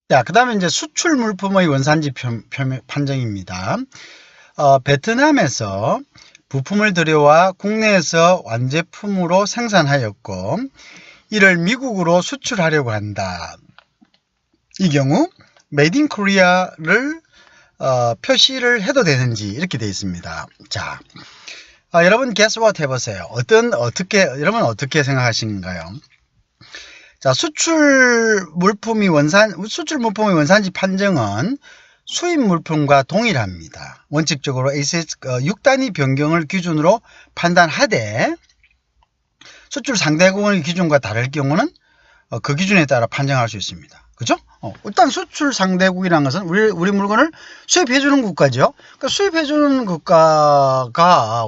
자, 그 다음에 이제 수출 물품의 원산지 판정입니다. 베트남에서 부품을 들여와 국내에서 완제품으로 생산하였고 이를 미국으로 수출하려고 한다. 이 경우 메이드 인 코리아를 표시를 해도 되는지 이렇게 되어 있습니다. 자, 여러분 guess what 해보세요. 여러분 어떻게 생각하시는가요? 자, 수출 물품의 원산지 판정은 수입 물품과 동일합니다. 원칙적으로 ACS 6단위 변경을 기준으로 판단하되 수출 상대국의 기준과 다를 경우는 그 기준에 따라 판정할 수 있습니다. 그죠? 일단 수출 상대국이라는 것은 우리 물건을 수입해주는 국가죠. 그러니까 수입해주는 국가가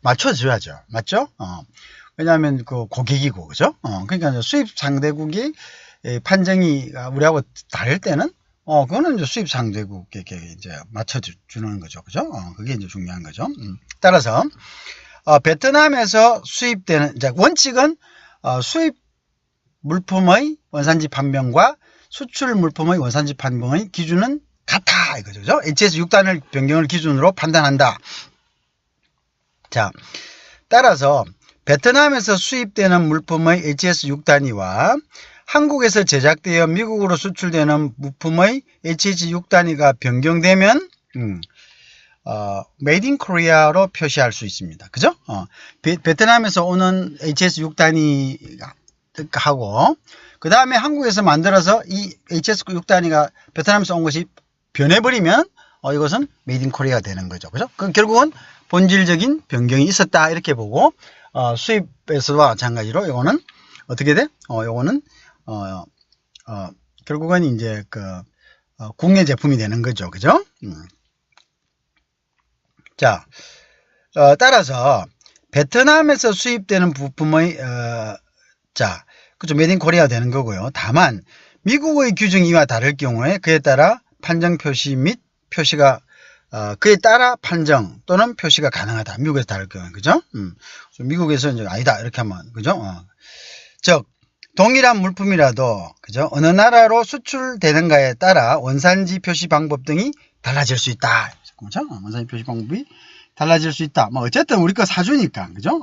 맞춰줘야죠. 맞죠? 왜냐하면 그 고객이고, 그죠? 그러니까 수입 상대국이 판정이 우리하고 다를 때는 그거는 이제 수입 상대국에게 이제 맞춰주는 거죠. 그죠? 그게 이제 중요한 거죠. 따라서 베트남에서 수입되는 이제 원칙은 수입 물품의 원산지 판명과 수출 물품의 원산지 판명의 기준은 같아 이거죠. 그죠? HS 6단을 변경을 기준으로 판단한다. 자, 따라서 베트남에서 수입되는 물품의 HS 6단위와 한국에서 제작되어 미국으로 수출되는 부품의 HS 6단위가 변경되면 메이드 인 코리아로 표시할 수 있습니다. 그죠? 베트남에서 오는 HS 6단위가 하고 그 다음에 한국에서 만들어서 이 HS 6단위가 베트남에서 온 것이 변해버리면 이것은 메이드 인 코리아가 되는 거죠. 그죠? 결국은 본질적인 변경이 있었다 이렇게 보고 수입에서도 마찬가지로 이거는 어떻게 돼? 요거는 결국은 이제 국내 제품이 되는 거죠. 그죠? 자, 따라서 베트남에서 수입되는 부품의 그죠? 메이드 인 코리아 되는 거고요. 다만 미국의 규정 이와 다를 경우에 그에 따라 판정 표시 및 표시가 그에 따라 판정 또는 표시가 가능하다. 미국에서 다를 경우에 그죠? 미국에서 이제 아니다 이렇게 하면 그죠? 즉 동일한 물품이라도 그죠? 어느 나라로 수출되는가에 따라 원산지 표시 방법 등이 달라질 수 있다. 그죠? 원산지 표시 방법이 달라질 수 있다. 뭐 어쨌든 우리 거 사주니까 그죠?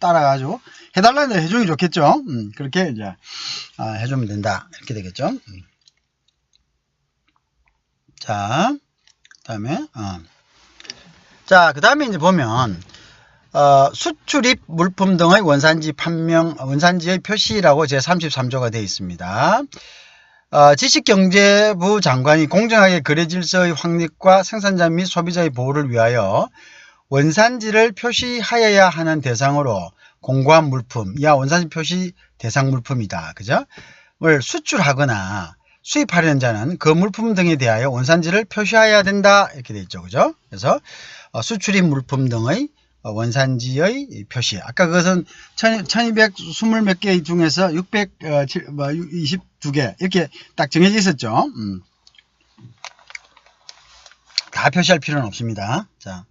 따라가지고 해달라는 대로 해주는 게 좋겠죠. 그렇게 이제 해주면 된다 이렇게 되겠죠. 자, 그다음에 그 다음에 이제 보면 수출입 물품 등의 원산지의 표시라고 제33조가 되어 있습니다. 지식경제부 장관이 공정하게 거래질서의 확립과 생산자 및 소비자의 보호를 위하여 원산지를 표시하여야 하는 대상으로 공고한 물품, 이하 원산지 표시 대상 물품이다. 그죠? 을 수출하거나 수입하려는 자는 그 물품 등에 대하여 원산지를 표시해야 된다. 이렇게 되어 있죠. 그죠? 그래서 수출입 물품 등의 원산지의 표시. 아까 그것은 1220 몇 개 중에서 622개 이렇게 딱 정해져 있었죠. 다 표시할 필요는 없습니다. 자.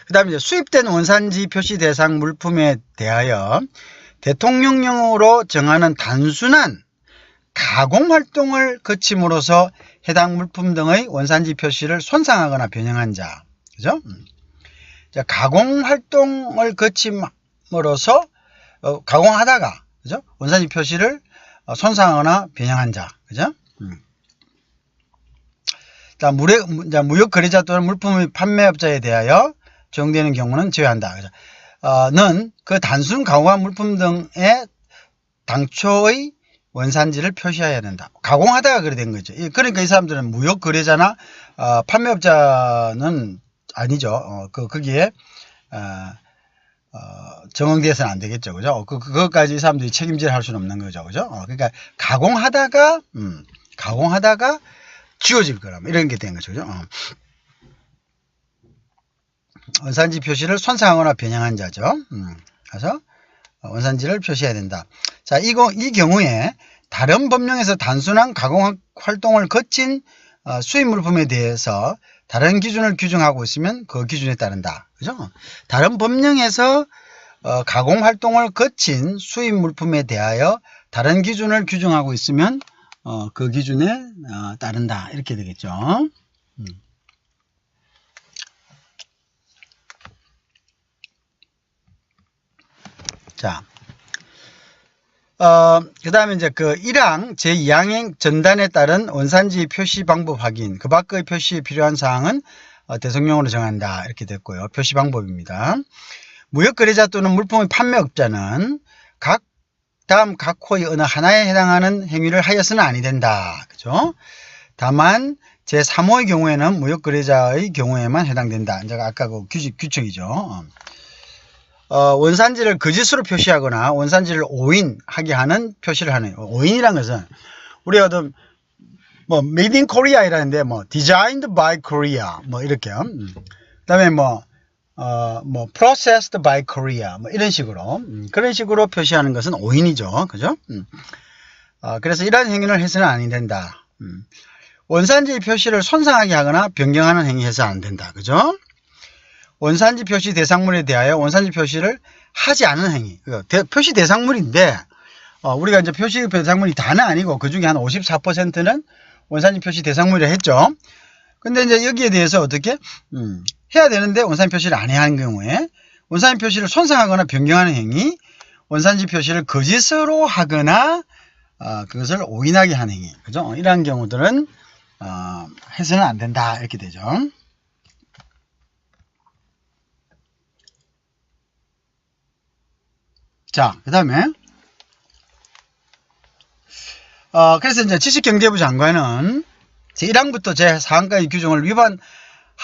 그 다음에 수입된 원산지 표시 대상 물품에 대하여 대통령령으로 정하는 단순한 가공 활동을 거침으로써 해당 물품 등의 원산지 표시를 손상하거나 변형한 자. 그죠? 자, 가공 활동을 거침으로써 가공하다가 그죠? 원산지 표시를 손상하거나 변형한 자. 그죠? 자, 무역 거래자 또는 물품의 판매업자에 대하여 적용되는 경우는 제외한다. 그죠? 는 그 단순 가공한 물품 등의 당초의 원산지를 표시해야 된다. 가공하다가 그래 된 거죠. 그러니까 이 사람들은 무역 거래자나 판매업자는 아니죠. 거기에 적용돼서는 안 되겠죠. 그죠? 그것까지 이 사람들이 책임질 할 수는 없는 거죠. 그죠? 그러니까 가공하다가 지워질 거라면 이런 게 된 거죠. 그죠? 원산지 표시를 손상하거나 변형한 자죠. 그래서 원산지를 표시해야 된다. 자, 이 경우에 다른 법령에서 단순한 가공 활동을 거친 수입 물품에 대해서 다른 기준을 규정하고 있으면 그 기준에 따른다. 그죠? 다른 법령에서 가공 활동을 거친 수입 물품에 대하여 다른 기준을 규정하고 있으면 그 기준에 따른다 이렇게 되겠죠. 자, 그 다음에 이제 그 1항 제2항행 전단에 따른 원산지 표시 방법 확인, 그 밖의 표시에 필요한 사항은 대성령으로 정한다 이렇게 됐고요. 표시 방법입니다. 무역거래자 또는 물품의 판매업자는 다음 각 호의 어느 하나에 해당하는 행위를 하여서는 아니 된다. 그죠? 다만 제3호의 경우에는 무역거래자의 경우에만 해당된다. 이제 아까 그 규칙이죠. 원산지를 거짓으로 표시하거나 원산지를 오인하게 하는 표시를 하는, 오인이란 것은 우리가 뭐 made in Korea 이라는데 뭐 designed by Korea 뭐 이렇게요. 그다음에 뭐 processed by Korea 뭐 이런 식으로 그런 식으로 표시하는 것은 오인이죠. 그죠? 그래서 이러한 행위를 해서는 아니 된다. 원산지 표시를 손상하게 하거나 변경하는 행위 해서 안 된다. 그죠? 원산지 표시 대상물에 대하여 원산지 표시를 하지 않은 행위. 표시 대상물인데 우리가 이제 표시 대상물이 다는 아니고 그 중에 한 54%는 원산지 표시 대상물이라 했죠. 근데 이제 여기에 대해서 어떻게 해야 되는데 원산지 표시를 안 해야 하는 경우에 원산지 표시를 손상하거나 변경하는 행위, 원산지 표시를 거짓으로 하거나 그것을 오인하게 하는 행위. 그죠? 이러한 경우들은 해서는 안 된다 이렇게 되죠. 자, 그 다음에 그래서 이제 지식경제부 장관은 제1항부터 제4항까지 규정을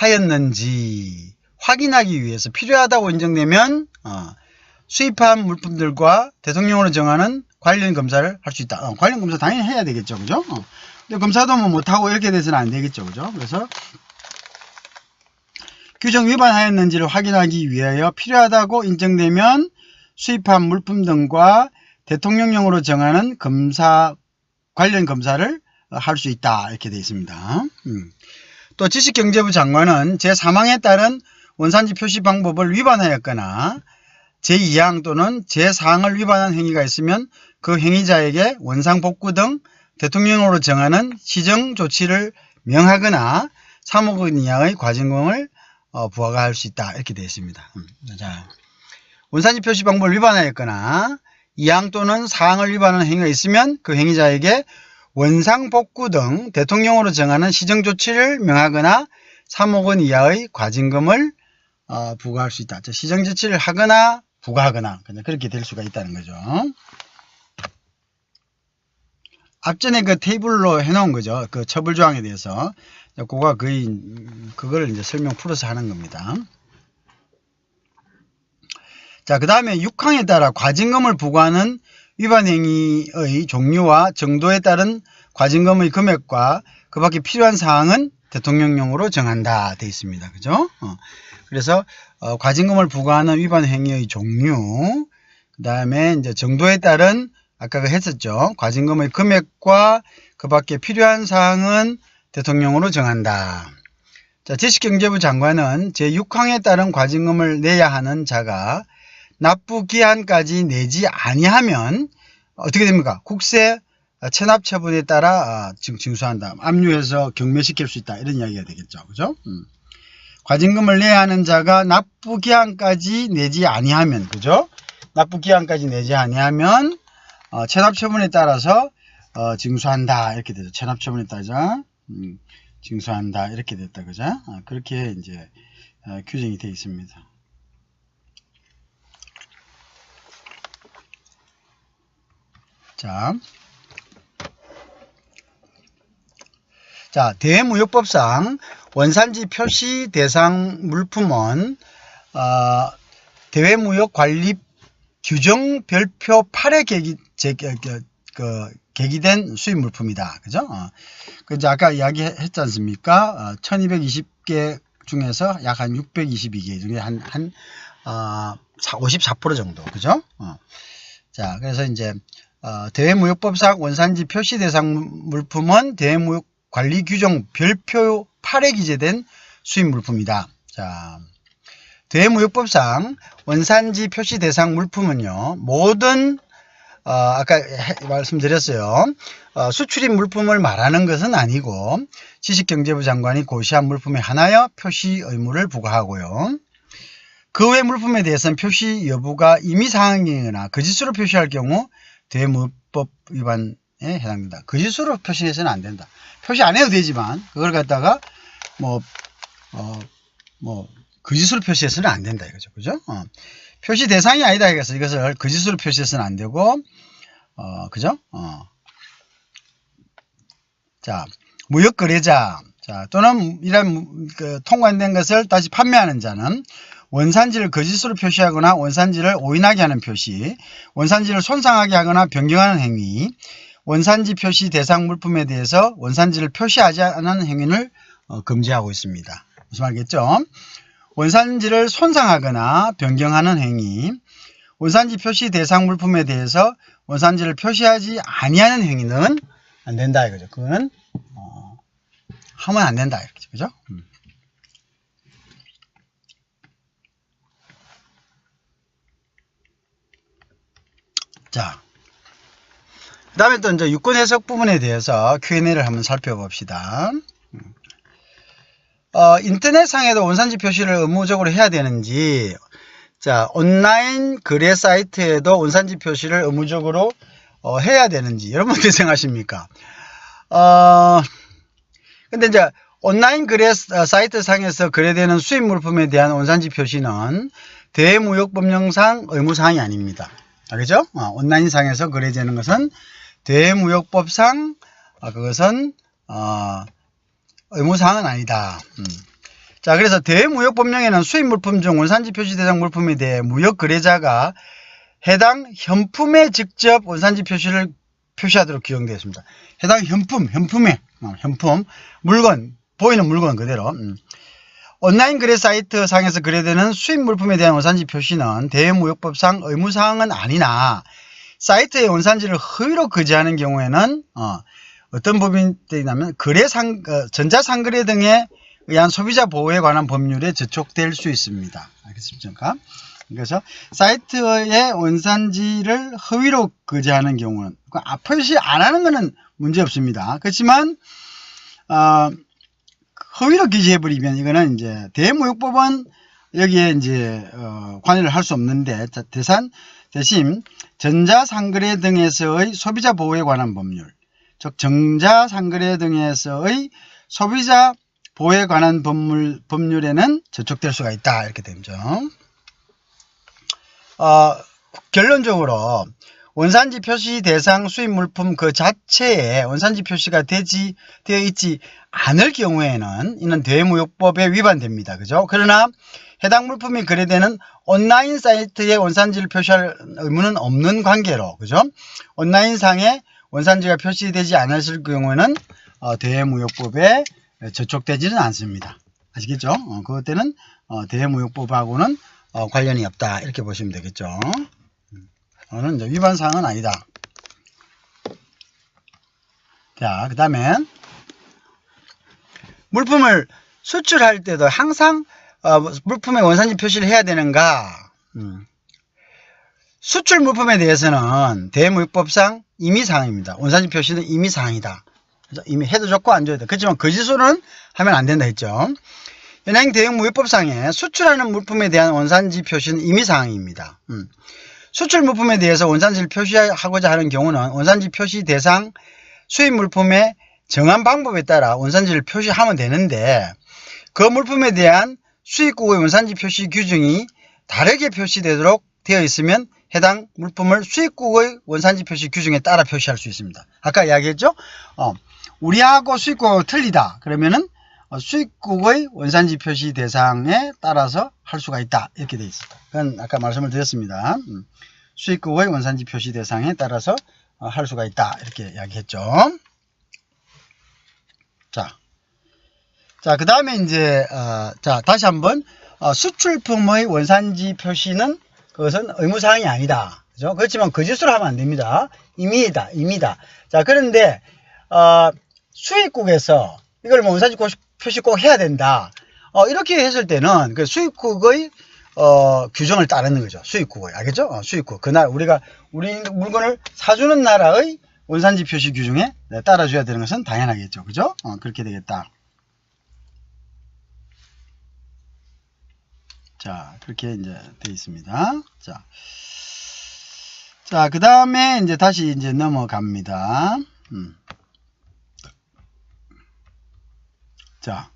위반하였는지 확인하기 위해서 필요하다고 인정되면 수입한 물품들과 대통령으로 정하는 관련 검사를 할 수 있다. 관련 검사 당연히 해야 되겠죠. 그죠? 근데 검사도 뭐 못하고 이렇게 돼서는 안 되겠죠. 그죠? 그래서 규정 위반하였는지를 확인하기 위하여 필요하다고 인정되면 수입한 물품 등과 대통령령으로 정하는 관련 검사를 할 수 있다 이렇게 되어 있습니다. 또 지식경제부 장관은 제3항에 따른 원산지 표시 방법을 위반하였거나 제2항 또는 제4항을 위반한 행위가 있으면 그 행위자에게 원상복구 등 대통령령으로 정하는 시정 조치를 명하거나 3억 원 이하의 과징금을 부과할 수 있다 이렇게 되어 있습니다. 자, 원산지 표시 방법을 위반하였거나 2항 또는 4항을 위반하는 행위가 있으면 그 행위자에게 원상복구 등 대통령으로 정하는 시정조치를 명하거나 3억 원 이하의 과징금을 부과할 수 있다. 시정조치를 하거나 부과하거나 그렇게 될 수가 있다는 거죠. 앞전에 그 테이블로 해놓은 거죠. 그 처벌조항에 대해서. 그걸 이제 설명 풀어서 하는 겁니다. 자, 그 다음에 6항에 따라 과징금을 부과하는 위반행위의 종류와 정도에 따른 과징금의 금액과 그 밖에 필요한 사항은 대통령령으로 정한다 되어 있습니다. 그죠? 그래서 과징금을 부과하는 위반행위의 종류, 그 다음에 이제 정도에 따른 아까 했었죠. 과징금의 금액과 그 밖에 필요한 사항은 대통령으로 정한다. 자, 지식경제부 장관은 제6항에 따른 과징금을 내야 하는 자가 납부기한까지 내지 아니하면 어떻게 됩니까? 국세 체납 처분에 따라 징수한다. 압류해서 경매시킬 수 있다. 이런 이야기가 되겠죠. 그죠? 과징금을 내야 하는 자가 납부기한까지 내지 아니하면, 그죠? 납부기한까지 내지 아니하면 체납 처분에 따라서 징수한다. 이렇게 되죠. 체납 처분에 따라서 징수한다. 이렇게 됐다. 그죠? 그렇게 이제 규정이 되어 있습니다. 자, 대외무역법상 원산지 표시 대상 물품은 대외무역관리 규정 별표 8에 계기된 수입물품이다. 그죠? 이제 아까 이야기했지 않습니까? 1220개 중에서 약 한 622개 중에 한 54% 정도. 그죠? 자, 그래서 이제 대외무역법상 원산지 표시 대상 물품은 대외무역관리 규정 별표 8에 기재된 수입물품이다. 자, 대외무역법상 원산지 표시 대상 물품은요, 모든 아까 말씀드렸어요. 수출입 물품을 말하는 것은 아니고 지식경제부 장관이 고시한 물품에 한하여 표시 의무를 부과하고요. 그 외 물품에 대해서는 표시 여부가 임의사항이거나 거짓으로 표시할 경우 대무법 위반에 해당된다. 거짓으로 표시해서는 안 된다. 표시 안 해도 되지만 그걸 갖다가 거짓으로 표시해서는 안 된다 이거죠. 그죠? 표시 대상이 아니다 해서 이것을 거짓으로 표시해서는 안 되고 그죠? 자, 무역거래자 또는 이런 통관된 것을 다시 판매하는 자는 원산지를 거짓으로 표시하거나 원산지를 오인하게 하는 표시, 원산지를 손상하게 하거나 변경하는 행위, 원산지 표시 대상 물품에 대해서 원산지를 표시하지 않은 행위를 금지하고 있습니다. 무슨 말이겠죠? 원산지를 손상하거나 변경하는 행위, 원산지 표시 대상 물품에 대해서 원산지를 표시하지 아니하는 행위는 안 된다 이거죠. 그거는 하면 안 된다 이거죠. 그죠? 자, 그 다음에 또 이제 유권 해석 부분에 대해서 Q&A를 한번 살펴봅시다. 인터넷상에도 원산지 표시를 의무적으로 해야 되는지, 자, 온라인 거래 사이트에도 원산지 표시를 의무적으로 해야 되는지, 여러분 어떻게 생각하십니까? 근데 이제 온라인 거래 사이트 상에서 거래되는 수입 물품에 대한 원산지 표시는 대무역법령상 의무사항이 아닙니다. 그죠? 온라인 상에서 거래되는 것은 대무역법상 그것은 의무사항은 아니다. 자, 그래서 대무역법령에는 수입 물품 중 원산지 표시 대상 물품에 대해 무역 거래자가 해당 현품에 직접 원산지 표시를 표시하도록 규정되어 있습니다. 해당 현품에 물건, 보이는 물건 그대로. 온라인 거래 사이트 상에서 거래되는 수입 물품에 대한 원산지 표시는 대무역법상 의무사항은 아니나 사이트의 원산지를 허위로 거지하는 경우에는 어떤 법이 되냐면 전자상거래 등에 의한 소비자 보호에 관한 법률에 저촉될 수 있습니다. 알겠습니까? 그래서 사이트의 원산지를 허위로 거지하는 경우는 표시 안 하는 것은 문제 없습니다. 그렇지만 허위로 기재해버리면 이거는 이제 대무역법은 여기에 이제 관여를 할 수 없는데 대신 전자상거래 등에서의 소비자 보호에 관한 법률, 즉 전자상거래 등에서의 소비자 보호에 관한 법률에는 저촉될 수가 있다 이렇게 되죠. 결론적으로 원산지 표시 대상 수입 물품 그 자체에 원산지 표시가 되어 있지 않을 경우에는 이는 대무역법에 위반됩니다. 그죠? 그러나 해당 물품이 거래되는 온라인 사이트에 원산지를 표시할 의무는 없는 관계로, 그죠? 온라인상에 원산지가 표시되지 않았을 경우에는 대무역법에 저촉되지는 않습니다. 아시겠죠? 그것 때는 대무역법하고는 관련이 없다 이렇게 보시면 되겠죠. 오늘 이제 위반 사항은 아니다. 자, 그 다음에 물품을 수출할 때도 항상 물품의 원산지 표시를 해야 되는가? 수출 물품에 대해서는 대무역법상 임의사항입니다. 원산지 표시는 임의사항이다. 그래서 이미 해도 좋고 안 줘도 돼. 그렇지만 거짓으로는 하면 안 된다 했죠. 현행 대무역법상에 수출하는 물품에 대한 원산지 표시는 임의사항입니다. 수출 물품에 대해서 원산지를 표시하고자 하는 경우는 원산지 표시 대상 수입 물품의 정한 방법에 따라 원산지를 표시하면 되는데 그 물품에 대한 수입국의 원산지 표시 규정이 다르게 표시되도록 되어 있으면 해당 물품을 수입국의 원산지 표시 규정에 따라 표시할 수 있습니다. 아까 이야기했죠? 우리하고 수입국하고 틀리다. 그러면은 수입국의 원산지 표시 대상에 따라서 할 수가 있다. 이렇게 되어 있습니다. 그건 아까 말씀을 드렸습니다. 수입국의 원산지 표시 대상에 따라서 할 수가 있다. 이렇게 이야기했죠. 자, 그 다음에 이제, 다시 한번, 수출품의 원산지 표시는 그것은 의무사항이 아니다. 그죠? 그렇지만 거짓으로 하면 안 됩니다. 임의다. 자, 그런데, 수입국에서 이걸 뭐 원산지 표시 꼭 해야 된다. 이렇게 했을 때는 그 수입국의 규정을 따르는 거죠. 수입국의. 알겠죠? 수입국. 그날 우리 물건을 사주는 나라의 원산지 표시 규정에 따라줘야 되는 것은 당연하겠죠. 그죠? 그렇게 되겠다. 자, 그렇게 이제 되어 있습니다. 자, 그 다음에 이제 다시 이제 넘어갑니다. 자,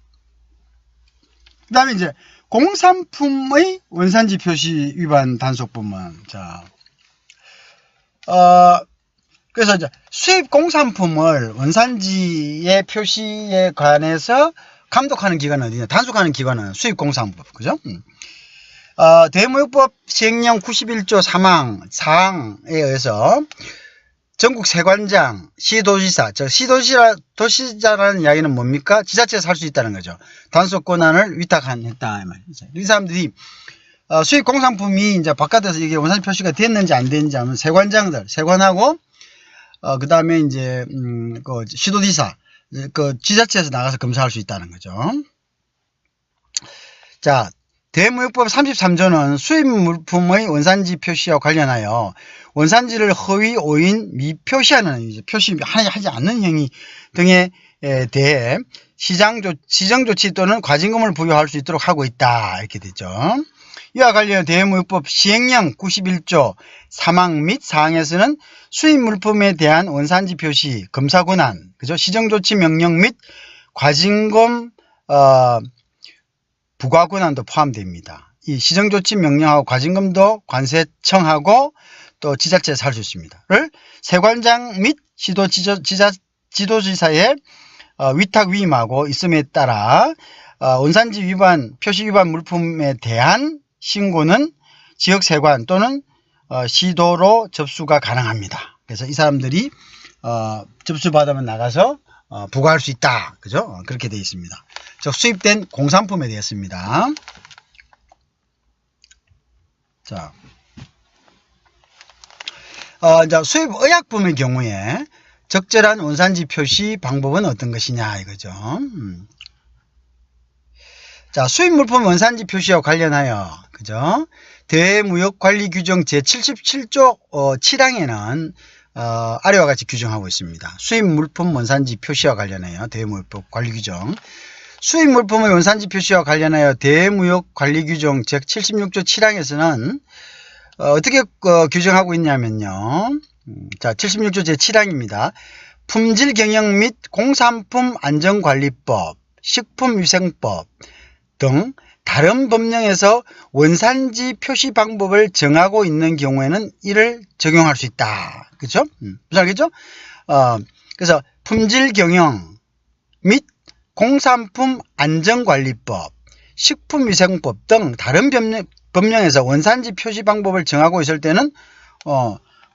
그 다음에 이제 공산품의 원산지 표시 위반 단속 부문. 자, 그래서 이제 수입 공산품을 원산지의 표시에 관해서 감독하는 기관은 어디냐? 단속하는 기관은 수입공산법. 그죠? 대무역법 시행령 91조 3항 4항에 의해서 전국 세관장, 시도지사, 시도지사라는 이야기는 뭡니까? 지자체에서 할 수 있다는 거죠. 단속 권한을 위탁했다. 이 사람들이 수입 공산품이 이제 바깥에서 이게 원산지 표시가 됐는지 안 됐는지 하면 세관장들, 세관하고 그 다음에 이제 그 시도지사, 그 지자체에서 나가서 검사할 수 있다는 거죠. 자, 대무역법 33조는 수입 물품의 원산지 표시와 관련하여 원산지를 허위, 오인, 미표시하는 표시하지 않는 행위 등에 대해 시정조치 또는 과징금을 부여할 수 있도록 하고 있다. 이렇게 되죠. 이와 관련 대무역법 시행령 91조 3항 및 4항에서는 수입 물품에 대한 원산지 표시, 검사 권한, 그죠? 시정조치 명령 및 과징금 부과 권한도 포함됩니다. 이 시정조치 명령하고 과징금도 관세청하고 또 지자체에서 할 수 있습니다.를 세관장 및 지도지사의 위탁 위임하고 있음에 따라 원산지 위반, 표시 위반 물품에 대한 신고는 지역세관 또는 시도로 접수가 가능합니다. 그래서 이 사람들이 접수받으면 나가서 부과할 수 있다. 그죠? 그렇게 되어 있습니다. 즉 수입된 공산품에 대했습니다. 자, 이제 수입 의약품의 경우에 적절한 원산지 표시 방법은 어떤 것이냐 이거죠. 자, 수입 물품 원산지 표시와 관련하여 그죠? 대무역관리규정 제77조 7항에는 아래와 같이 규정하고 있습니다. 수입 물품 원산지 표시와 관련하여 대무역법 관리규정. 수입 물품의 원산지 표시와 관련하여 대무역관리규정 제76조 7항에서는 어떻게 규정하고 있냐면요. 자, 76조 제7항입니다. 품질 경영 및 공산품 안전관리법, 식품위생법 등 다른 법령에서 원산지 표시 방법을 정하고 있는 경우에는 이를 적용할 수 있다. 그렇죠? 무슨 알겠죠? 그래서 품질 경영 및 공산품 안전관리법, 식품위생법 등 다른 법령에서 원산지 표시 방법을 정하고 있을 때는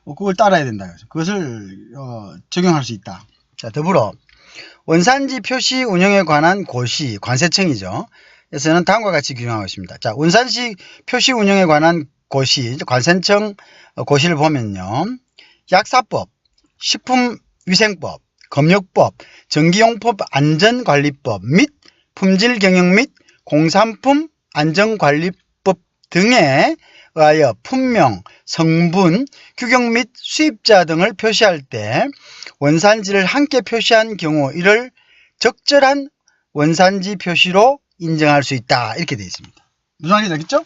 그걸 따라야 된다. 그것을 적용할 수 있다. 자, 더불어 원산지 표시 운영에 관한 고시, 관세청이죠. 에서는 다음과 같이 규정하고 있습니다. 자, 원산지 표시 운영에 관한 고시, 관세청 고시를 보면요. 약사법, 식품위생법, 검역법, 전기용법 안전관리법 및 품질경영 및 공산품 안전관리법 등에 의하여 품명, 성분, 규격 및 수입자 등을 표시할 때 원산지를 함께 표시한 경우 이를 적절한 원산지 표시로 인정할 수 있다. 이렇게 되어 있습니다. 무슨 말인지 알겠죠?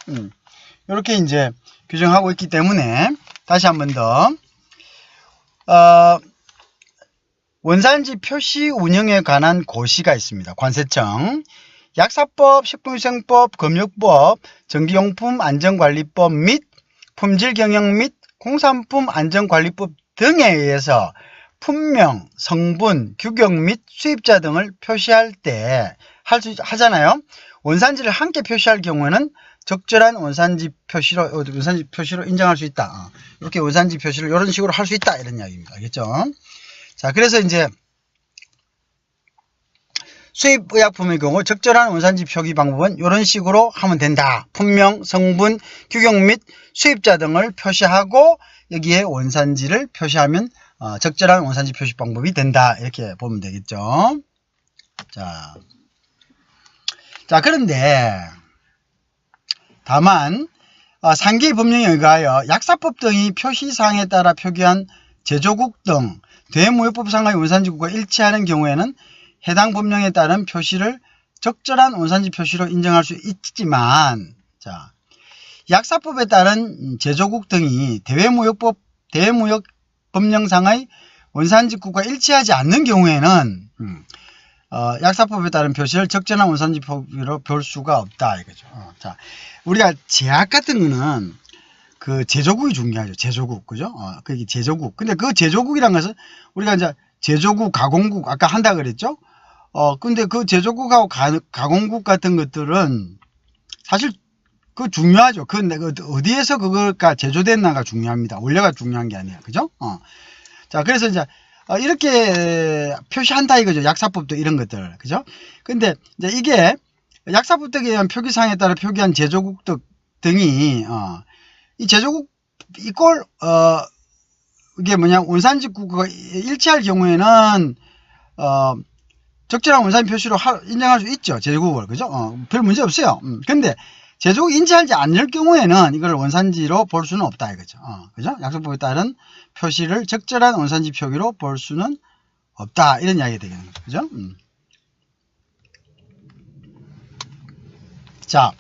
이렇게 이제 규정하고 있기 때문에 다시 한 번 더 원산지 표시 운영에 관한 고시가 있습니다. 관세청, 약사법, 식품위생법, 검역법, 전기용품 안전관리법 및 품질경영 및 공산품 안전관리법 등에 의해서 품명, 성분, 규격 및 수입자 등을 표시할 때 하잖아요. 원산지를 함께 표시할 경우에는 적절한 원산지 표시로 인정할 수 있다. 이렇게 원산지 표시를 이런 식으로 할 수 있다. 이런 이야기입니다. 알겠죠? 자, 그래서 이제 수입의약품의 경우 적절한 원산지 표기 방법은 이런 식으로 하면 된다. 품명, 성분, 규격 및 수입자 등을 표시하고 여기에 원산지를 표시하면 적절한 원산지 표시 방법이 된다. 이렇게 보면 되겠죠. 자, 그런데 다만 상계의 법령에 의하여 약사법 등이 표시사항에 따라 표기한 제조국 등 대무역법상의 원산지국과 일치하는 경우에는 해당 법령에 따른 표시를 적절한 원산지 표시로 인정할 수 있지만, 자, 약사법에 따른 제조국 등이 대무역 법령상의 원산지국과 일치하지 않는 경우에는 약사법에 따른 표시를 적절한 원산지 표기로 볼 수가 없다 이거죠. 자, 우리가 제약 같은 거는 그 제조국이 중요하죠. 제조국, 그죠? 그게 제조국. 근데 그 제조국이란 것은 우리가 이제 제조국, 가공국 아까 한다 그랬죠? 근데 그 제조국하고 가공국 같은 것들은 사실 그 중요하죠. 그 어디에서 그거가 제조됐나가 중요합니다. 원료가 중요한 게 아니야, 그죠? 자, 그래서 이제 이렇게 표시한다 이거죠. 약사법도 이런 것들, 그죠? 근데 이제 이게 약사법 등에 의한 표기사항에 따라 표기한 제조국 등이 이 제조국 이꼴 이게 뭐냐 원산지국과 일치할 경우에는 적절한 원산지 표시로 인정할 수 있죠. 제조국을, 그죠? 별 문제 없어요. 근데 제조국이 인지하지 않을 경우에는 이걸 원산지로 볼 수는 없다 이거죠. 그죠? 약사법에 따른 표시를 적절한 원산지 표기로 볼 수는 없다 이런 이야기가 되겠는 거죠. 그죠? 자,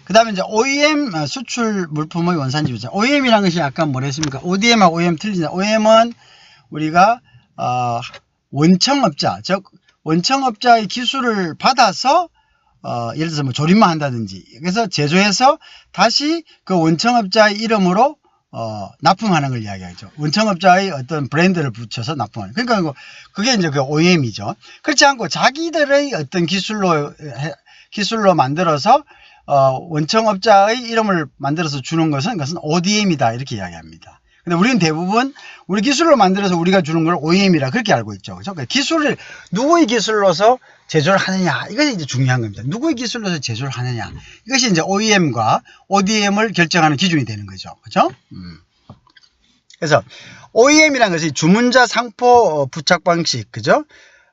그 다음에 이제 OEM 수출 물품의 원산지 표시. OEM이라는 것이 아까 뭐랬습니까? ODM하고 OEM 틀리잖아요. OEM은 우리가 원청업자, 즉 원청업자의 기술을 받아서 예를 들어서 뭐 조립만 한다든지, 그래서 제조해서 다시 그 원청업자의 이름으로 납품하는 걸 이야기하죠. 원청업자의 어떤 브랜드를 붙여서 납품하는. 그러니까 그게 이제 그 OEM이죠. 그렇지 않고 자기들의 어떤 기술로 만들어서 원청업자의 이름을 만들어서 주는 것은 그것은 ODM이다 이렇게 이야기합니다. 근데 우리는 대부분 우리 기술로 만들어서 우리가 주는 걸 OEM이라 그렇게 알고 있죠. 그렇죠? 기술을 누구의 기술로서 제조를 하느냐 이것이 이제 중요한 겁니다. 누구의 기술로서 제조를 하느냐 이것이 이제 OEM과 ODM을 결정하는 기준이 되는 거죠. 그렇죠? 그래서 OEM이라는 것이 주문자 상포 부착 방식, 그죠?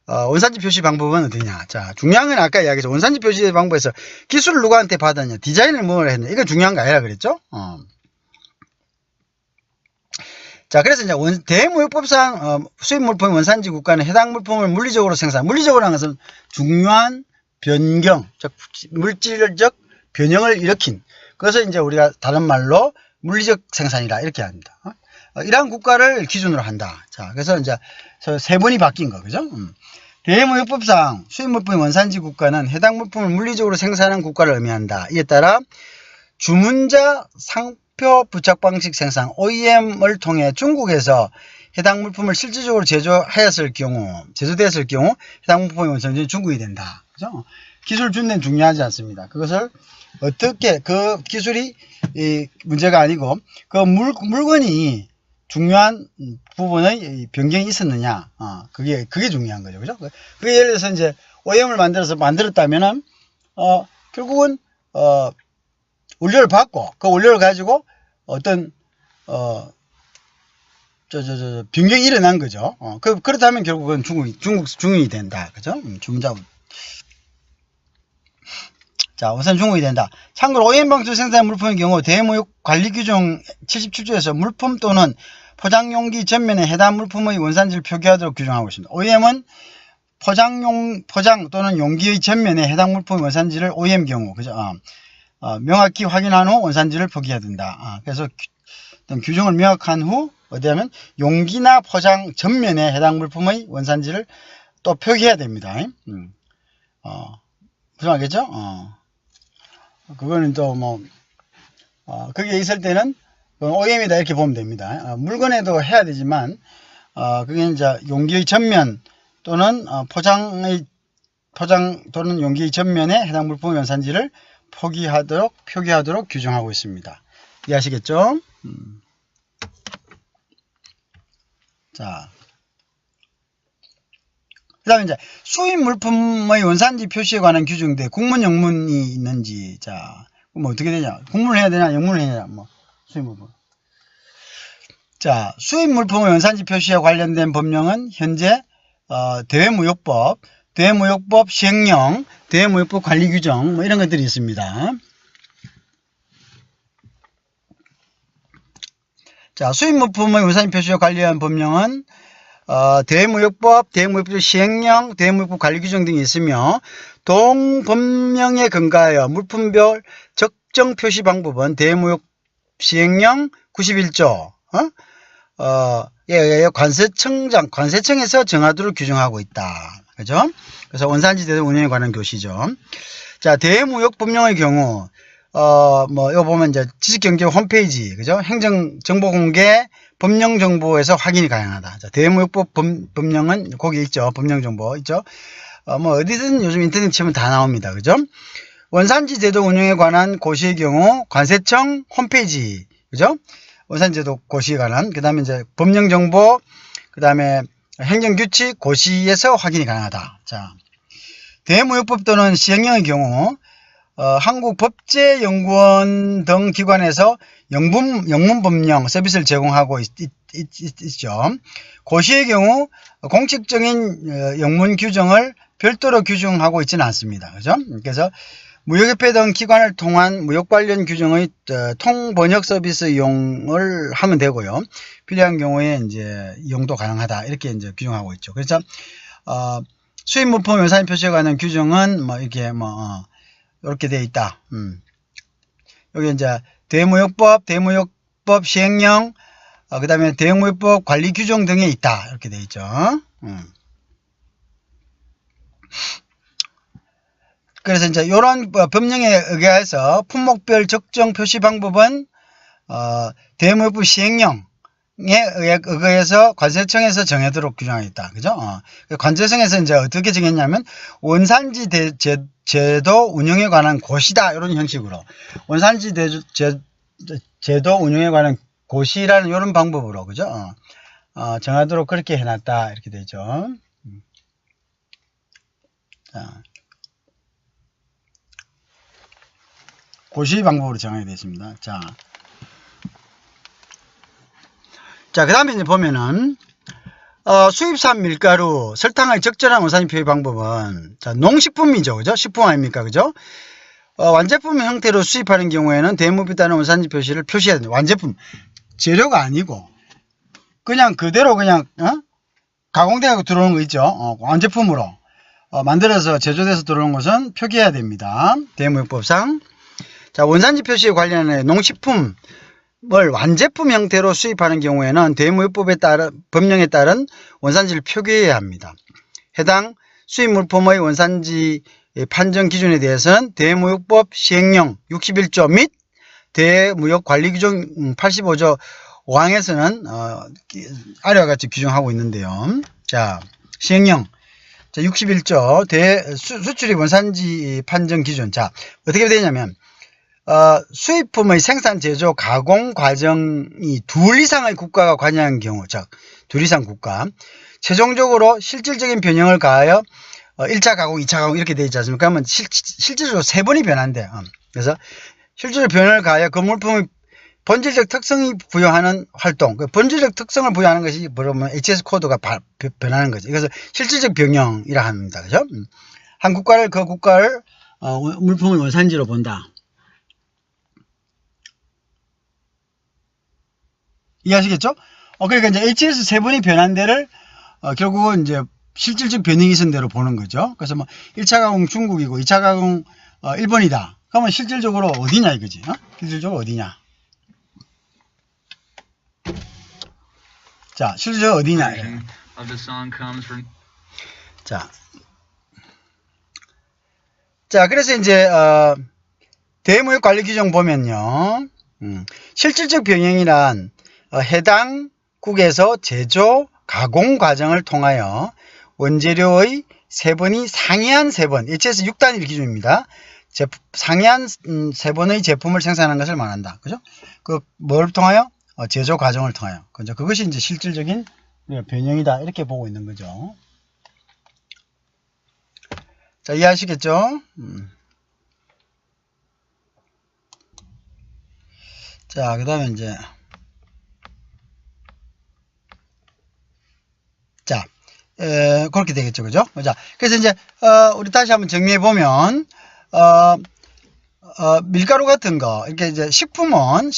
원산지 표시 방법은 어디냐? 자, 중요한 건 아까 이야기했죠. 원산지 표시 방법에서 기술을 누구한테 받았냐, 디자인을 뭘 했냐, 이거 중요한 거 아니라 그랬죠? 자, 그래서 이제 대무역법상 수입 물품 원산지 국가는 해당 물품을 물리적으로 생산. 물리적으로 하는 것은 중요한 변경, 즉 물질적 변형을 일으킨. 그것을 이제 우리가 다른 말로 물리적 생산이라 이렇게 합니다. 이러한 국가를 기준으로 한다. 자, 그래서 이제 세 번이 바뀐 거, 그죠? 대무역법상 수입 물품의 원산지 국가는 해당 물품을 물리적으로 생산한 국가를 의미한다. 이에 따라 주문자 상표 부착 방식 생산 OEM을 통해 중국에서 해당 물품을 실질적으로 제조되었을 경우 해당 물품의 원산지는 중국이 된다. 그죠? 기술 준 데는 중요하지 않습니다. 그것을 어떻게 그 기술이 문제가 아니고 그 물건이 중요한 부분의 변경이 있었느냐, 그게 중요한 거죠, 그죠? 그게 예를 들어서 이제 OEM을 만들었다면은 결국은 원료를 받고 그 원료를 가지고 어떤 변경이 일어난 거죠. 그렇다면 결국은 중국이 된다, 그죠? 주문자. 자, 우선 중국이 된다. 참고로 OEM 방식으로 생산한 물품의 경우 대무역 관리 규정 77조에서 물품 또는 포장 용기 전면에 해당 물품의 원산지를 표기하도록 규정하고 있습니다. OEM은 포장 또는 용기의 전면에 해당 물품의 원산지를 OEM 경우, 그죠? 명확히 확인한 후 원산지를 표기해야 된다. 그래서 규정을 명확한 후 어디 하면 용기나 포장 전면에 해당 물품의 원산지를 또 표기해야 됩니다. 무슨 말겠죠? 그거는 또 뭐 그게 있을 때는 OEM이다 이렇게 보면 됩니다. 물건에도 해야 되지만 그게 이제 용기의 전면 또는 포장 또는 용기의 전면에 해당 물품의 원산지를 표기하도록 규정하고 있습니다. 이해하시겠죠? 자, 그 다음에 이제 수입 물품의 원산지 표시에 관한 규정인데 국문, 영문이 있는지, 자, 그럼 어떻게 되냐? 국문을 해야 되냐, 영문을 해야 되냐, 뭐, 수입 물품. 자, 수입 물품의 원산지 표시와 관련된 법령은 현재, 대외무역법, 대외무역법 시행령, 대외무역법 관리 규정, 뭐 이런 것들이 있습니다. 자, 수입물품의 원산지 표시와 관리한 법령은 대무역법, 대무역법 시행령, 대무역법 관리규정 등이 있으며 동법령에 근거하여 물품별 적정 표시 방법은 대무역 시행령 91조 에 관세청에서 정하도록 규정하고 있다. 그죠? 그래서 원산지 대도 운영에 관한 교시죠. 자, 대무역 법령의 경우 이거 보면 이제 지식경제 홈페이지, 그죠? 행정정보공개 법령정보에서 확인이 가능하다. 자, 대무역법 법령은 거기 있죠. 법령정보 있죠. 어디든 요즘 인터넷 치면 다 나옵니다. 그죠? 원산지 제도 운영에 관한 고시의 경우 관세청 홈페이지, 그죠? 원산지 제도 고시에 관한, 그 다음에 이제 법령정보, 그 다음에 행정규칙 고시에서 확인이 가능하다. 자, 대무역법 또는 시행령의 경우 한국법제연구원 등 기관에서 영문법령 서비스를 제공하고 있죠. 고시의 경우 공식적인 영문 규정을 별도로 규정하고 있지는 않습니다. 그죠? 그래서 무역협회 등 기관을 통한 무역 관련 규정의 통번역 서비스 이용을 하면 되고요. 필요한 경우에 이제 이용도 가능하다. 이렇게 이제 규정하고 있죠. 그래서 수입물품 원산지 표시에 관한 규정은 이렇게 되어 있다. 여기 이제 대무역법, 대무역법 시행령, 그 다음에 대무역법 관리 규정 등에 있다. 이렇게 되어 있죠. 그래서 이제 이런 법령에 의해서 품목별 적정 표시 방법은 대무역법 시행령에 의해서 관세청에서 정하도록 규정하겠다. 그죠? 관세청에서 이제 어떻게 정했냐면 원산지 제도 운영에 관한 고시다. 이런 형식으로 원산지 제도 운영에 관한 고시라는 이런 방법으로, 그죠? 정하도록 그렇게 해놨다. 이렇게 되죠. 자, 고시 방법으로 정하게 되어 있습니다. 자, 그 다음에 이제 보면은, 수입산 밀가루, 설탕의 적절한 원산지 표시 방법은, 자, 농식품이죠. 그죠? 식품 아닙니까? 그죠? 완제품 형태로 수입하는 경우에는 대무법에 따른 원산지 표시를 표시해야 됩니다. 완제품. 재료가 아니고, 그냥 그대로 가공되고 들어오는 거 있죠? 완제품으로. 만들어서 제조돼서 들어오는 것은 표기해야 됩니다. 대무역법상. 자, 원산지 표시에 관련해 농식품을 완제품 형태로 수입하는 경우에는 대무역법에 따른 법령에 따른 원산지를 표기해야 합니다. 해당 수입 물품의 원산지 판정 기준에 대해서는 대무역법 시행령 61조 및 대무역 관리 규정 85조 5항에서는 아래와 같이 규정하고 있는데요. 자, 시행령 61조 수출입 원산지 판정 기준. 자, 어떻게 되냐면 수입품의 생산, 제조, 가공 과정이 둘 이상의 국가가 관여한 경우, 즉 둘 이상 국가, 최종적으로 실질적인 변형을 가하여 1차 가공, 2차 가공 이렇게 되어 있지 않습니까? 그러면 실질적으로 3번이 변한대요. 그래서 실질적 변형을 가하여 그 물품의 본질적 특성이 부여하는 활동, 그 본질적 특성을 부여하는 것이 뭐냐면 HS 코드가 변하는 거죠. 그래서 실질적 변형이라 합니다. 그죠? 한 국가를 그 국가를 물품의 원산지로 본다. 이해하시겠죠? 그러니까 이제 HS 3번이 변한 데를 결국은 이제 실질적 변형이 있은 대로 보는 거죠. 그래서 1차 가공 중국이고 2차 가공 일본이다. 그러면 실질적으로 어디냐 이거지. 실질적으로 어디냐. 자, 실질적으로 어디냐. 자, 그래서 이제 대무역 관리 규정 보면요. 실질적 변형이란 해당 제조, 가공 과정을 통하여 원재료의 세번이 상이한 세번, HS 6단위 기준입니다. 상이한 세번의 제품을 생산하는 것을 말한다. 그죠? 뭘 통하여? 제조 과정을 통하여. 그것이 이제 실질적인 변형이다. 이렇게 보고 있는 거죠. 자, 이해하시겠죠? 자, 그 다음에 이제, 자, 그렇게 되겠죠. 그죠? 자, 그래서 이제, 우리 다시 한번 정리해 보면, 밀가루 같은 거, 이렇게 이제 식품은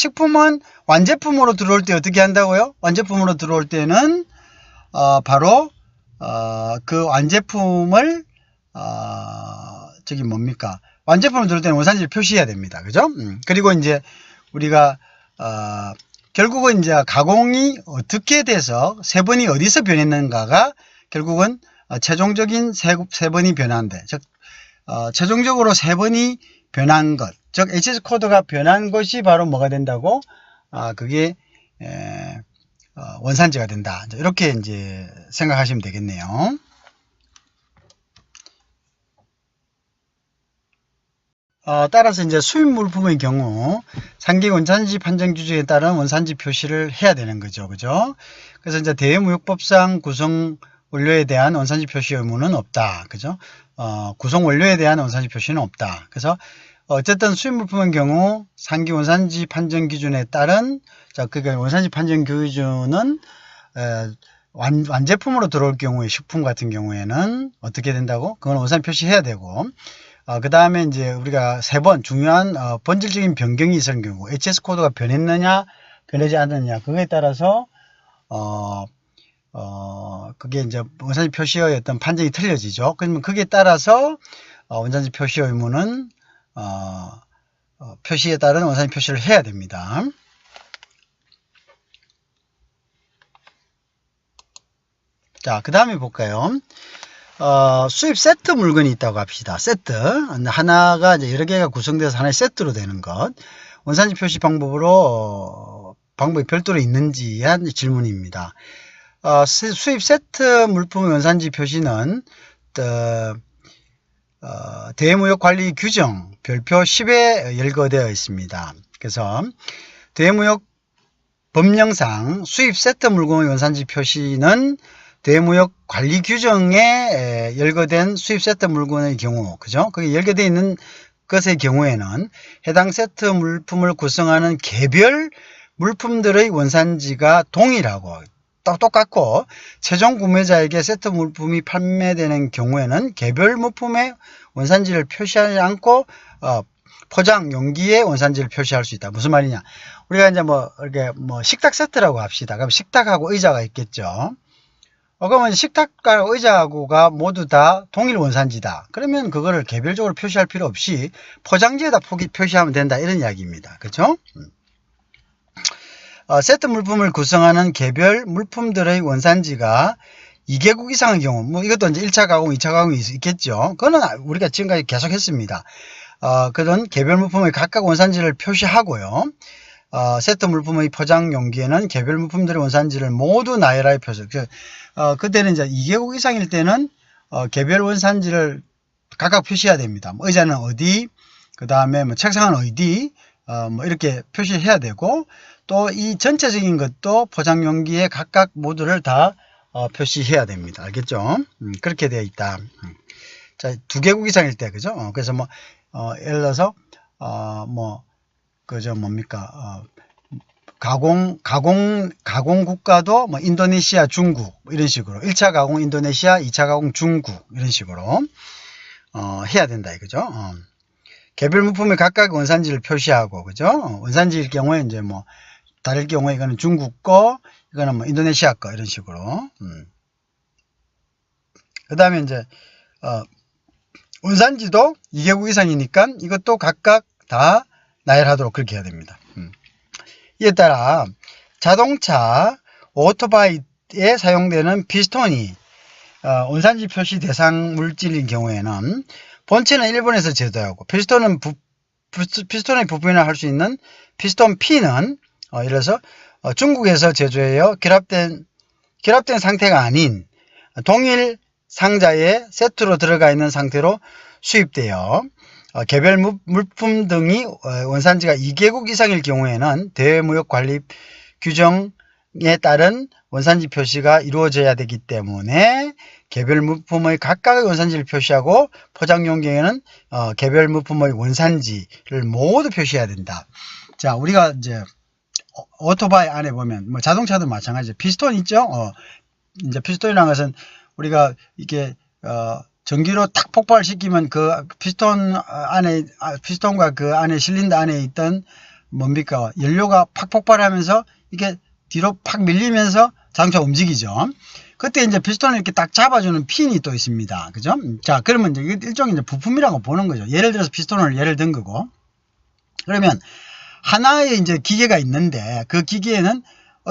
완제품으로 들어올 때 어떻게 한다고요? 완제품으로 들어올 때는, 바로, 그 완제품을, 저기 뭡니까? 완제품으로 들어올 때는 원산지를 표시해야 됩니다. 그죠? 그리고 이제 우리가, 결국은 이제 가공이 어떻게 돼서 세번이 어디서 변했는가가 결국은 최종적인 세번이 변한데, 즉, 최종적으로 세번이 변한 것, 즉 HS 코드가 변한 것이 바로 뭐가 된다고? 그게 원산지가 된다. 이렇게 이제 생각하시면 되겠네요. 따라서 이제 수입 물품의 경우 상기 원산지 판정 규정에 따른 원산지 표시를 해야 되는 거죠. 그죠? 그래서 이제 대외무역법상 구성 원료에 대한 원산지 표시 의무는 없다. 그죠? 구성 원료에 대한 원산지 표시는 없다. 그래서 어쨌든 수입 물품의 경우 상기 원산지 판정 기준에 따른, 자, 그러니까 원산지 판정 기준은 완제품으로 들어올 경우에, 식품 같은 경우에는 어떻게 된다고? 그건 원산지 표시해야 되고, 그 다음에 이제 우리가 세 번 중요한 본질적인 변경이 있을 경우, HS 코드가 변했느냐, 변하지 않느냐, 그거에 따라서 그게 이제 원산지 표시의 어떤 판정이 틀려지죠. 그러면 그게 따라서 원산지 표시 의무는 표시에 따른 원산지 표시를 해야 됩니다. 자, 그 다음에 볼까요? 수입 세트 물건이 있다고 합시다. 세트. 하나가 이제 여러 개가 구성돼서 하나의 세트로 되는 것. 원산지 표시 방법으로, 방법이 별도로 있는지 한 질문입니다. 수입 세트 물품의 원산지 표시는, 대외무역관리 규정 별표 10에 열거되어 있습니다. 그래서 대외무역 법령상 수입 세트 물건의 원산지 표시는 대외무역 관리 규정에 열거된 수입 세트 물건의 경우, 그죠? 그게 열거되어 있는 것의 경우에는 해당 세트 물품을 구성하는 개별 물품들의 원산지가 동일하고 똑같고, 최종 구매자에게 세트 물품이 판매되는 경우에는 개별 물품의 원산지를 표시하지 않고 포장 용기에 원산지를 표시할 수 있다. 무슨 말이냐? 우리가 이제 이렇게 식탁 세트라고 합시다. 그럼 식탁하고 의자가 있겠죠. 그러면 식탁과 의자하고가 모두 다 동일 원산지다. 그러면 그거를 개별적으로 표시할 필요 없이 포장지에다 표시하면 된다. 이런 이야기입니다. 그렇죠? 세트 물품을 구성하는 개별 물품들의 원산지가 2개국 이상의 경우, 이것도 이제 1차 가공, 2차 가공이 있겠죠. 그거는 우리가 지금까지 계속 했습니다. 그런 개별 물품의 각각 원산지를 표시하고요. 세트 물품의 포장 용기에는 개별 물품들의 원산지를 모두 나열하여 표시. 그때는 이제 2개국 이상일 때는 개별 원산지를 각각 표시해야 됩니다. 의자는 어디, 그 다음에 책상은 어디, 이렇게 표시해야 되고, 또 이 전체적인 것도 포장 용기에 각각 모두를 다 표시해야 됩니다. 알겠죠? 그렇게 되어 있다. 자, 2개국 이상일 때, 그죠? 그래서 예를 들어서 그저 뭡니까? 가공 국가도 인도네시아, 중국 이런 식으로 1차 가공 인도네시아, 2차 가공 중국 이런 식으로 해야 된다 이거죠. 개별 물품의 각각 원산지를 표시하고, 그죠? 원산지일 경우에 이제 다를 경우에 이거는 중국 거, 이거는 인도네시아 거 이런 식으로. 그 다음에 이제 원산지도 2개국 이상이니까 이것도 각각 다 나열하도록 그렇게 해야 됩니다. 이에 따라 자동차, 오토바이에 사용되는 피스톤이 원산지 표시 대상 물질인 경우에는 본체는 일본에서 제조하고, 피스톤의 부품이라 할 수 있는 피스톤 P는 예를 들어서 중국에서 제조하여 결합된 상태가 아닌 동일 상자에 세트로 들어가 있는 상태로 수입되어 개별 물품 등이 원산지가 2개국 이상일 경우에는 대외무역관리 규정에 따른 원산지 표시가 이루어져야 되기 때문에 개별 물품의 각각의 원산지를 표시하고, 포장 용기에는 개별 물품의 원산지를 모두 표시해야 된다. 자, 우리가 이제 오토바이 안에 보면 자동차도 마찬가지죠. 피스톤 있죠? 이제 피스톤이라는 것은 우리가 이게 전기로 탁 폭발시키면 그 피스톤과 그 안에 실린더 안에 있던 뭡니까? 연료가 팍 폭발하면서 이게 뒤로 팍 밀리면서 자동차 움직이죠. 그때 이제 피스톤을 이렇게 딱 잡아주는 핀이 또 있습니다. 그죠? 자, 그러면 이제 일종의 이제 부품이라고 보는 거죠. 예를 들어서 피스톤을 예를 든 거고. 그러면 하나의 이제 기계가 있는데 그 기계에는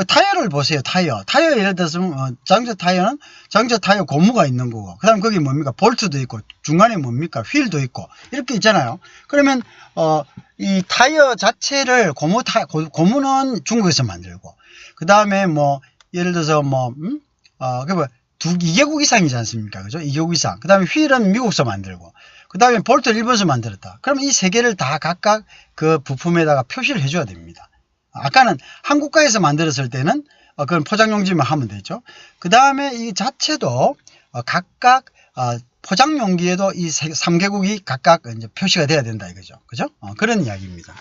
타이어를 보세요. 타이어 예를 들어서 자동차 타이어는 자동차 타이어 고무가 있는 거고, 그 다음 거기 뭡니까? 볼트도 있고, 중간에 뭡니까? 휠도 있고, 이렇게 있잖아요. 그러면 이 타이어 자체를 고무는 중국에서 만들고, 그 다음에 뭐 예를 들어서 그 2개국 이상이지 않습니까? 그죠? 2개국 이상. 그 다음에 휠은 미국에서 만들고, 그 다음에 볼트를 일본에서 만들었다. 그러면 이 세 개를 다 각각 그 부품에다가 표시를 해줘야 됩니다. 아까는 한국가에서 만들었을 때는 그건 포장용지만 하면 되죠. 그 다음에 이 자체도 각각 포장용기에도 이 3개국이 각각 이제 표시가 돼야 된다 이거죠. 그죠? 그런 이야기입니다.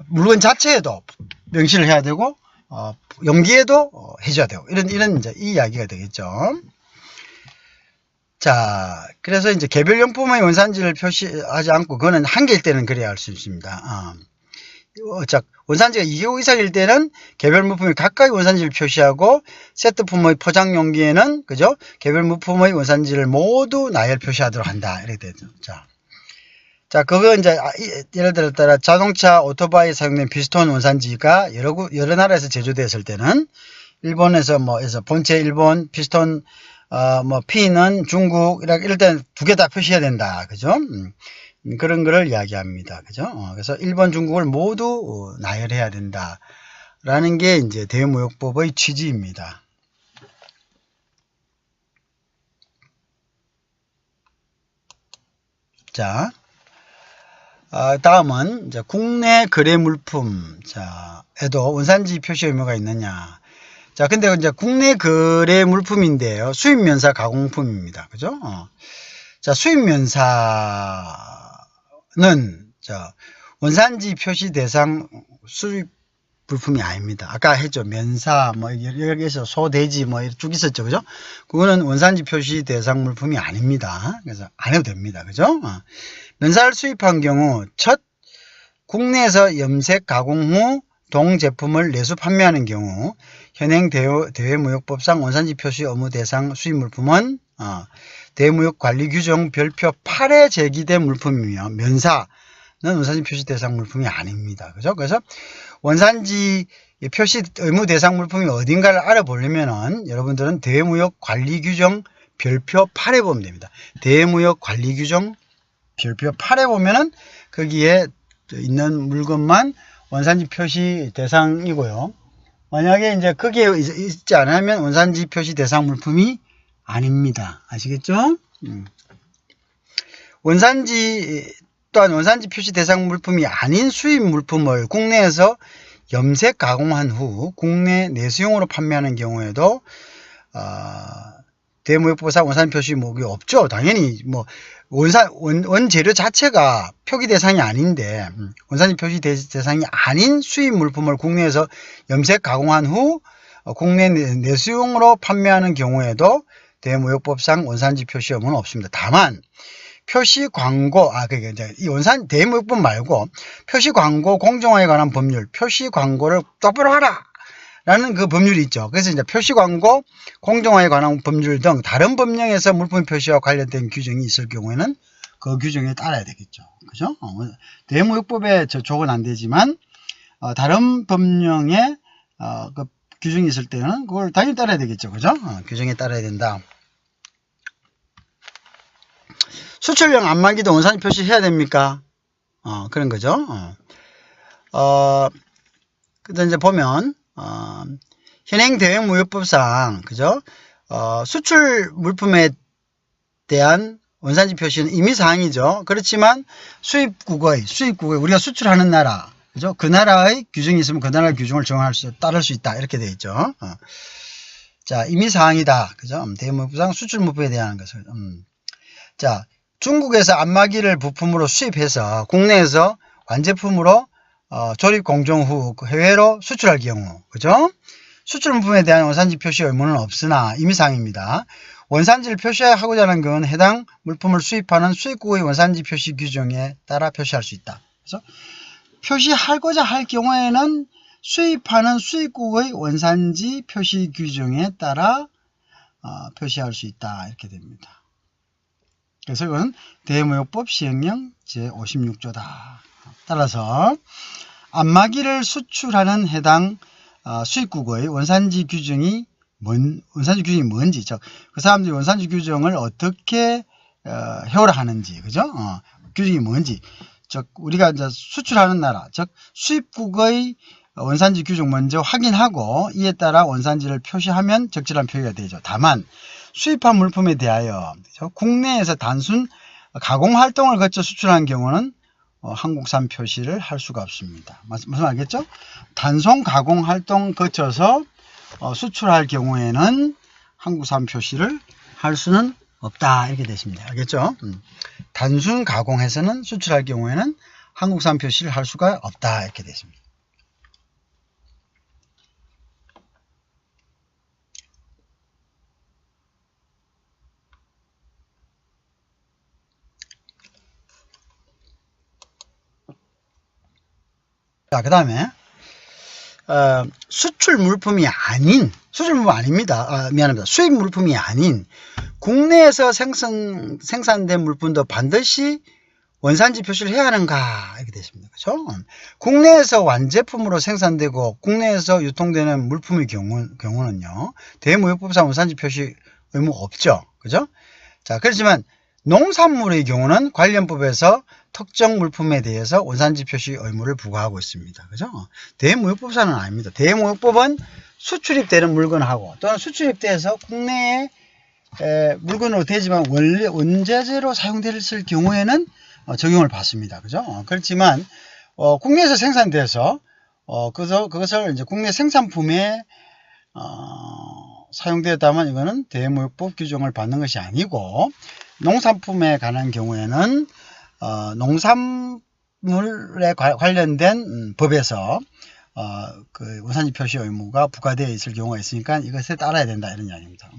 물건 자체에도 명시를 해야 되고, 용기에도 해줘야 되고, 이런 이제 이 이야기가 되겠죠. 자, 그래서 이제 개별용품의 원산지를 표시하지 않고, 그거는 한 개일 때는 그래야 할 수 있습니다. 자, 원산지가 2개국 이상일 때는 개별 물품의 각각의 원산지를 표시하고, 세트품의 포장 용기에는, 그죠? 개별 물품의 원산지를 모두 나열 표시하도록 한다. 이렇게 되죠. 자, 그거 이제, 예를 들어, 자동차, 오토바이에 사용된 피스톤 원산지가 여러 나라에서 제조되었을 때는, 일본에서 본체 일본, 피스톤, 핀은 중국, 이럴 때는 두 개 다 표시해야 된다. 그죠? 그런 거를 이야기합니다. 그죠? 그래서 일본, 중국을 모두 나열해야 된다. 라는 게 이제 대외무역법의 취지입니다. 자, 다음은 이제 국내 거래 물품. 자, 에도 원산지 표시 의무가 있느냐. 자, 근데 이제 국내 거래 물품인데요. 수입면사 가공품입니다. 그죠? 자, 수입면사 는 원산지 표시 대상 수입 물품이 아닙니다. 아까 했죠. 면사 여기서 소, 돼지 쭉 있었죠. 그죠? 그거는 원산지 표시 대상 물품이 아닙니다. 그래서 안 해도 됩니다. 그죠? 면사를 수입한 경우 첫 국내에서 염색 가공 후 동제품을 내수 판매하는 경우 현행 대외무역법상 원산지 표시 의무 대상 수입 물품은 대무역관리규정 별표 8에 제기된 물품이며 면사는 원산지 표시 대상 물품이 아닙니다. 그죠? 그래서 원산지 표시 의무 대상 물품이 어딘가를 알아보려면은 여러분들은 대무역관리규정 별표 8에 보면 됩니다. 대무역관리규정 별표 8에 보면은 거기에 있는 물건만 원산지 표시 대상이고요. 만약에 이제 거기에 있지 않으면 원산지 표시 대상 물품이 아닙니다. 아시겠죠? 또한 원산지 표시 대상 물품이 아닌 수입 물품을 국내에서 염색 가공한 후 국내 내수용으로 판매하는 경우에도 대무역법상 원산지 표시 목이 없죠. 당연히 원재료 자체가 표기 대상이 아닌데 원산지 표시 대상이 아닌 수입 물품을 국내에서 염색 가공한 후 국내 내수용으로 판매하는 경우에도 대무역법상 원산지 표시 의무는 없습니다. 다만 표시 광고, 이 대무역법 말고 표시 광고 공정화에 관한 법률, 표시 광고를 똑바로 하라! 라는 그 법률이 있죠. 그래서 이제 표시 광고 공정화에 관한 법률 등 다른 법령에서 물품 표시와 관련된 규정이 있을 경우에는 그 규정에 따라야 되겠죠. 그죠? 대무역법에 적은 안 되지만, 다른 법령에, 그 규정이 있을 때는 그걸 당연히 따라야 되겠죠. 그죠? 규정에 따라야 된다. 수출용 안마기도 원산지 표시해야 됩니까? 그런 거죠. 그다음 이제 보면, 현행 대외무역법상, 그죠? 수출 물품에 대한 원산지 표시는 임의사항이죠. 그렇지만 수입국의 우리가 수출하는 나라, 그죠? 그 나라의 규정이 있으면 그 나라의 규정을 따를 수 있다. 이렇게 되어 있죠. 자, 임의사항이다. 그죠? 대외무역법상 수출 물품에 대한 것을. 자, 중국에서 안마기를 부품으로 수입해서 국내에서 완제품으로 조립 공정 후 해외로 수출할 경우, 그죠? 수출 물품에 대한 원산지 표시 의무는 없으나 임의사항입니다. 원산지를 표시하고자 하는 건 해당 물품을 수입하는 수입국의 원산지 표시 규정에 따라 표시할 수 있다. 그래서 표시하고자 할 경우에는 수입하는 수입국의 원산지 표시 규정에 따라 표시할 수 있다. 이렇게 됩니다. 그래서 이건 대무역법 시행령 제56조다. 따라서 안마기를 수출하는 해당 수입국의 원산지 규정이 뭔지, 그 사람들이 원산지 규정을 어떻게 해오라하는지, 그죠? 규정이 뭔지, 우리가 이제 수출하는 나라, 즉 수입국의 원산지 규정 먼저 확인하고 이에 따라 원산지를 표시하면 적절한 표기가 되죠. 다만 수입한 물품에 대하여 국내에서 단순 가공 활동을 거쳐 수출하는 경우는 한국산 표시를 할 수가 없습니다. 무슨 알겠죠? 단순 가공 활동 거쳐서 수출할 경우에는 한국산 표시를 할 수는 없다. 이렇게 되십니다. 알겠죠? 단순 가공해서는 수출할 경우에는 한국산 표시를 할 수가 없다. 이렇게 되십니다. 자, 그 다음에 수출 물품이 아닌, 수출 물품 아닙니다. 미안합니다. 수입 물품이 아닌 국내에서 생산된 물품도 반드시 원산지 표시를 해야 하는가 이렇게 되십니다. 그렇죠? 국내에서 완제품으로 생산되고 국내에서 유통되는 물품의 경우는요. 대무역법상 원산지 표시 의무 없죠. 그죠? 자, 그렇지만 농산물의 경우는 관련법에서 특정 물품에 대해서 원산지 표시 의무를 부과하고 있습니다. 그죠? 대무역법상은 아닙니다. 대무역법은 수출입되는 물건하고 또는 수출입돼서 국내에 물건으로 되지만 원래 원자재로 사용됐을 경우에는 적용을 받습니다. 그죠? 그렇지만 국내에서 생산돼서 그것을 이제 국내 생산품에 사용되었다면 이거는 대무역법 규정을 받는 것이 아니고 농산품에 관한 경우에는 농산물에 관련된 법에서 그 원산지 표시 의무가 부과되어 있을 경우가 있으니까 이것에 따라야 된다 이런 이야기입니다.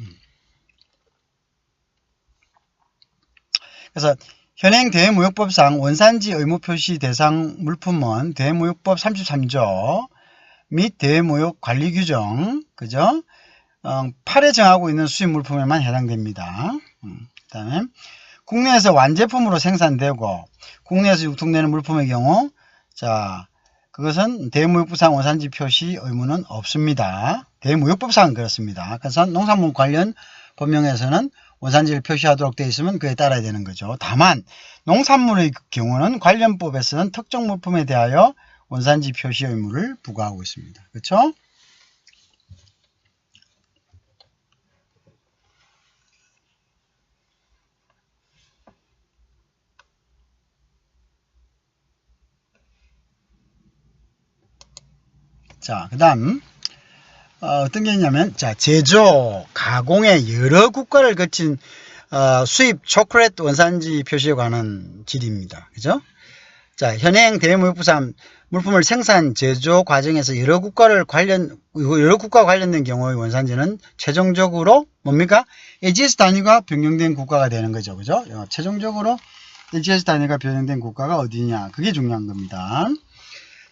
그래서 현행 대무역법상 원산지 의무 표시 대상 물품은 대무역법 33조 및 대무역 관리 규정, 그죠? 8에 정하고 있는 수입 물품에만 해당됩니다. 그 다음에 국내에서 완제품으로 생산되고 국내에서 유통되는 물품의 경우 그것은 대무역법상 원산지 표시 의무는 없습니다. 대무역법상은 그렇습니다. 그래서 농산물 관련 법령에서는 원산지를 표시하도록 되어 있으면 그에 따라야 되는 거죠. 다만 농산물의 경우는 관련법에서는 특정 물품에 대하여 원산지 표시 의무를 부과하고 있습니다. 그렇죠? 자, 그 다음 어떤 게 있냐면 제조, 가공의 여러 국가를 거친 수입 초콜릿 원산지 표시에 관한 질의입니다. 그죠? 자, 현행 대무역법상 물품을 생산, 제조 과정에서 여러 국가가 관련된 경우의 원산지는 최종적으로 뭡니까? AGS 단위가 변경된 국가가 되는 거죠. 그죠? 최종적으로 AGS 단위가 변경된 국가가 어디냐? 그게 중요한 겁니다.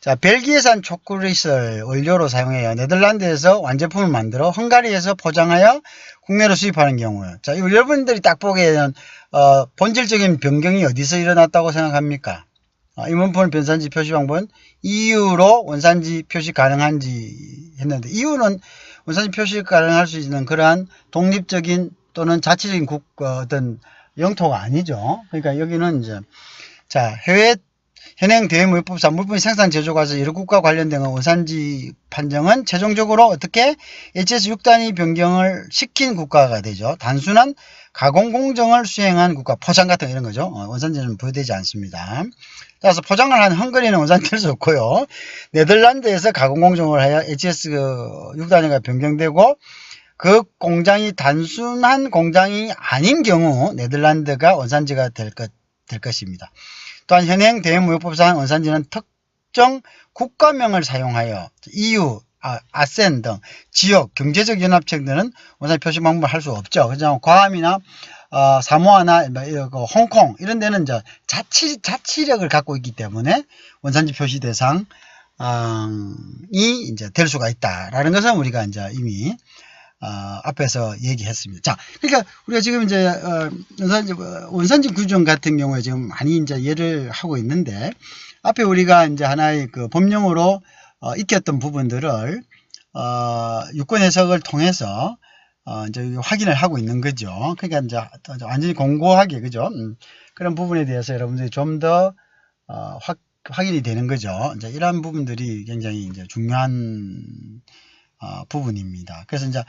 자, 벨기에산 초콜릿을 원료로 사용해요. 네덜란드에서 완제품을 만들어 헝가리에서 포장하여 국내로 수입하는 경우요. 자, 이거 여러분들이 딱 보기에는 본질적인 변경이 어디서 일어났다고 생각합니까? 이 물품의 원산지 표시 방법은 EU로 원산지 표시 가능한지 했는데 EU는 원산지 표시 가능할 수 있는 그러한 독립적인 또는 자체적인 어떤 영토가 아니죠. 그러니까 여기는 이제 해외 현행 대무역법상 물품의 생산 제조 과정 여러 국가 관련된 원산지 판정은 최종적으로 어떻게 HS 6단위 변경을 시킨 국가가 되죠. 단순한 가공 공정을 수행한 국가, 포장 같은 이런 거죠. 원산지는 부여되지 않습니다. 따라서 포장을 한 헝가리는 원산지를 줬고요. 네덜란드에서 가공 공정을 하여 HS 6단위가 변경되고 그 공장이 단순한 공장이 아닌 경우 네덜란드가 원산지가 될 것입니다. 또한 현행 대무역법상 원산지는 특정 국가명을 사용하여 EU 아센 등 지역 경제적 연합체들은 원산지 표시 방법을 할 수 없죠. 그죠? 괌이나 사모아나 홍콩 이런 데는 이제 자치력을 갖고 있기 때문에 원산지 표시 대상이 이제 될 수가 있다라는 것은 우리가 이제 이미 앞에서 얘기했습니다. 자, 그러니까 우리가 지금 이제 원산지 규정 같은 경우에 지금 많이 이제 예를 하고 있는데 앞에 우리가 이제 하나의 그 법령으로 익혔던 부분들을 유권 해석을 통해서 이제 확인을 하고 있는 거죠. 그러니까 이제 완전히 공고하게 그죠? 그런 부분에 대해서 여러분들이 좀 더 확인이 되는 거죠. 이제 이러한 부분들이 굉장히 이제 중요한 부분입니다. 그래서 이제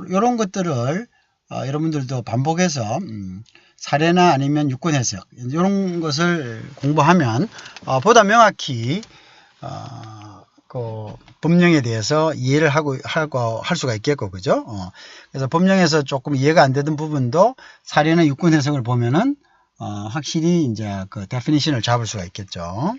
이런 것들을 여러분들도 반복해서 사례나 아니면 유권 해석 이런 것을 공부하면 보다 명확히 그 법령에 대해서 이해를 할 수가 있겠고, 그죠? 그래서 법령에서 조금 이해가 안 되던 부분도 사례나 유권 해석을 보면은 확실히 이제 그 definition을 잡을 수가 있겠죠.